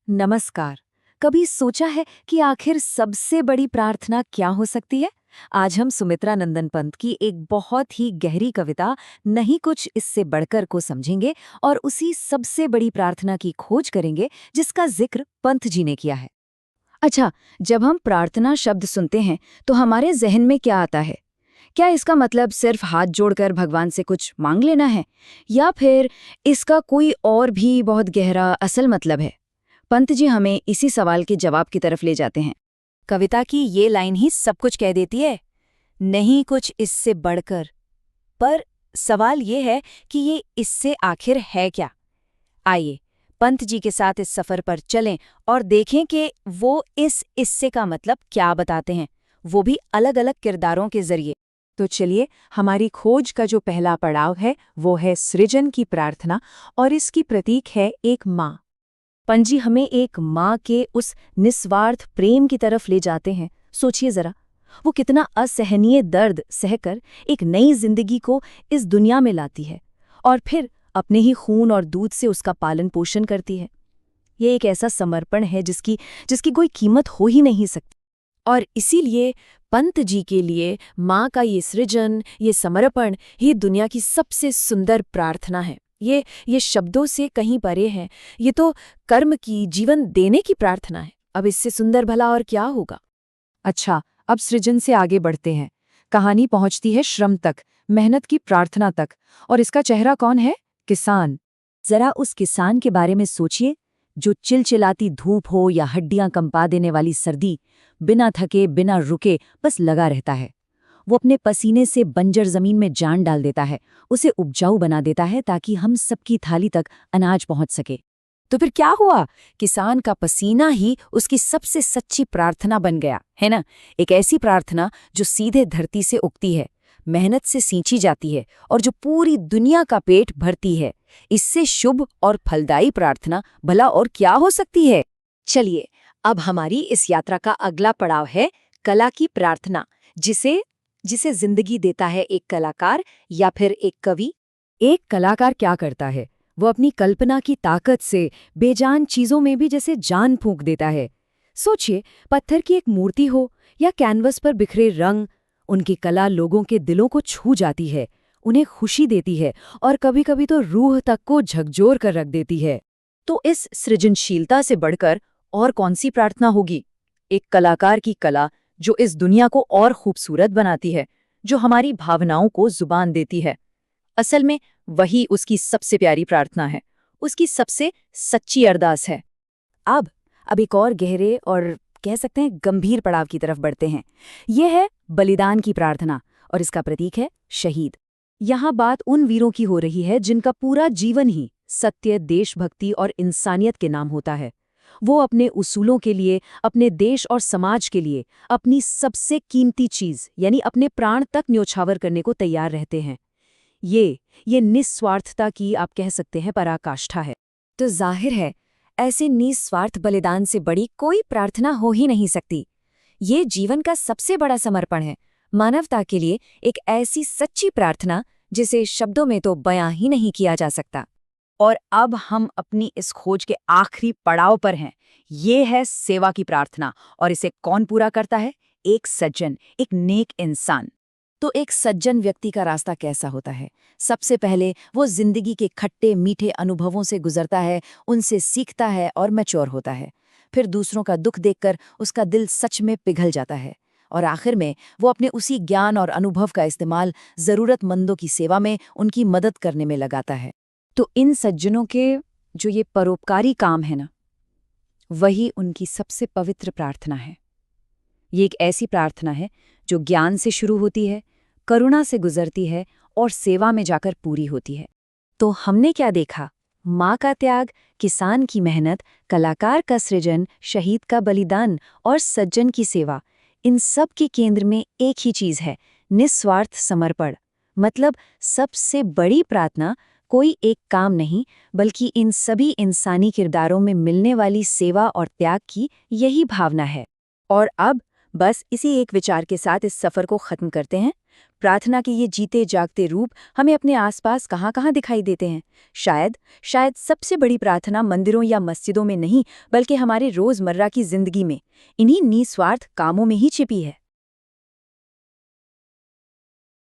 नमस्कार। कभी सोचा है कि आखिर सबसे बड़ी प्रार्थना क्या हो सकती है? आज हम सुमित्रा नंदन पंत की एक बहुत ही गहरी कविता नहीं कुछ इससे बढ़कर को समझेंगे और उसी सबसे बड़ी प्रार्थना की खोज करेंगे जिसका जिक्र पंत जी ने किया है। अच्छा, जब हम प्रार्थना शब्द सुनते हैं तो हमारे जहन में क्या आता है? क्या इसका मतलब सिर्फ हाथ जोड़कर भगवान से कुछ मांग लेना है, या फिर इसका कोई और भी बहुत गहरा असल मतलब है? पंत जी हमें इसी सवाल के जवाब की तरफ ले जाते हैं। कविता की ये लाइन ही सब कुछ कह देती है, नहीं कुछ इससे बढ़कर। पर सवाल ये है कि ये इससे आखिर है क्या? आइए पंत जी के साथ इस सफर पर चलें और देखें कि वो इस इससे का मतलब क्या बताते हैं, वो भी अलग अलग किरदारों के जरिए। तो चलिए, हमारी खोज का जो पहला पड़ाव है वो है सृजन की प्रार्थना, और इसकी प्रतीक है एक माँ। पंत जी हमें एक माँ के उस निस्वार्थ प्रेम की तरफ ले जाते हैं। सोचिए जरा, वो कितना असहनीय दर्द सहकर एक नई जिंदगी को इस दुनिया में लाती है और फिर अपने ही खून और दूध से उसका पालन पोषण करती है। ये एक ऐसा समर्पण है जिसकी जिसकी कोई कीमत हो ही नहीं सकती। और इसीलिए पंत जी के लिए माँ का ये सृजन, ये समर्पण ही दुनिया की सबसे सुंदर प्रार्थना है। ये शब्दों से कहीं परे है, ये तो कर्म की, जीवन देने की प्रार्थना है। अब इससे सुंदर भला और क्या होगा। अच्छा, अब सृजन से आगे बढ़ते हैं। कहानी पहुंचती है श्रम तक, मेहनत की प्रार्थना तक। और इसका चेहरा कौन है? किसान। जरा उस किसान के बारे में सोचिए, जो चिलचिलाती धूप हो या हड्डियां कंपा देने वाली सर्दी, बिना थके बिना रुके बस लगा रहता है। वो अपने पसीने से बंजर जमीन में जान डाल देता है, उसे उपजाऊ बना देता है ताकि हम सबकी थाली तक अनाज पहुंच सके। तो फिर क्या हुआ? किसान का पसीना ही उसकी सबसे सच्ची प्रार्थना बन गया, है ना? एक ऐसी प्रार्थना जो सीधे धरती से उगती है, मेहनत से सींची जाती है और जो पूरी दुनिया का पेट भरती है। इससे शुभ और फलदायी प्रार्थना भला और क्या हो सकती है? चलिए, अब हमारी इस यात्रा का अगला पड़ाव है कला की प्रार्थना, जिसे जिसे जिंदगी देता है एक कलाकार या फिर एक कवि। एक कलाकार क्या करता है? वो अपनी कल्पना की ताकत से बेजान चीजों में भी जैसे जान फूंक देता है। सोचिए, पत्थर की एक मूर्ति हो या कैनवस पर बिखरे रंग, उनकी कला लोगों के दिलों को छू जाती है, उन्हें खुशी देती है और कभी-कभी तो रूह तक को झकझोर कर रख देती है। तो इस सृजनशीलता से बढ़कर और कौन सी प्रार्थना होगी? एक कलाकार की कला जो इस दुनिया को और खूबसूरत बनाती है, जो हमारी भावनाओं को जुबान देती है। असल में वही उसकी सबसे प्यारी प्रार्थना है, उसकी सबसे सच्ची अरदास है। अब एक और गहरे और कह सकते हैं गंभीर पड़ाव की तरफ बढ़ते हैं। यह है बलिदान की प्रार्थना और इसका प्रतीक है शहीद। यहाँ बात उन वीरों की हो रही है जिनका पूरा जीवन ही सत्य, देशभक्ति और इंसानियत के नाम होता है। वो अपने उसूलों के लिए, अपने देश और समाज के लिए अपनी सबसे कीमती चीज यानी अपने प्राण तक न्योछावर करने को तैयार रहते हैं। ये निस्वार्थता की आप कह सकते हैं पराकाष्ठा है। तो जाहिर है, ऐसे निस्वार्थ बलिदान से बड़ी कोई प्रार्थना हो ही नहीं सकती। ये जीवन का सबसे बड़ा समर्पण है, मानवता के लिए एक ऐसी सच्ची प्रार्थना जिसे शब्दों में तो बयां ही नहीं किया जा सकता। और अब हम अपनी इस खोज के आखिरी पड़ाव पर हैं। ये है सेवा की प्रार्थना, और इसे कौन पूरा करता है? एक सज्जन, एक नेक इंसान। तो एक सज्जन व्यक्ति का रास्ता कैसा होता है? सबसे पहले वो जिंदगी के खट्टे मीठे अनुभवों से गुजरता है, उनसे सीखता है और मैच्योर होता है। फिर दूसरों का दुख देखकर उसका दिल सच में पिघल जाता है, और आखिर में वो अपने उसी ज्ञान और अनुभव का इस्तेमाल जरूरतमंदों की सेवा में, उनकी मदद करने में लगाता है। तो इन सज्जनों के जो ये परोपकारी काम है ना, वही उनकी सबसे पवित्र प्रार्थना है। ये एक ऐसी प्रार्थना है जो ज्ञान से शुरू होती है, करुणा से गुजरती है और सेवा में जाकर पूरी होती है। तो हमने क्या देखा? माँ का त्याग, किसान की मेहनत, कलाकार का सृजन, शहीद का बलिदान और सज्जन की सेवा। इन सब के केंद्र में एक ही चीज है, निस्वार्थ समर्पण। मतलब सबसे बड़ी प्रार्थना कोई एक काम नहीं, बल्कि इन सभी इंसानी किरदारों में मिलने वाली सेवा और त्याग की यही भावना है। और अब बस इसी एक विचार के साथ इस सफर को खत्म करते हैं। प्रार्थना के ये जीते जागते रूप हमें अपने आसपास कहाँ-कहाँ दिखाई देते हैं? शायद सबसे बड़ी प्रार्थना मंदिरों या मस्जिदों में नहीं, बल्कि हमारे रोजमर्रा की जिंदगी में, इन्हीं निस्वार्थ कामों में ही छिपी है।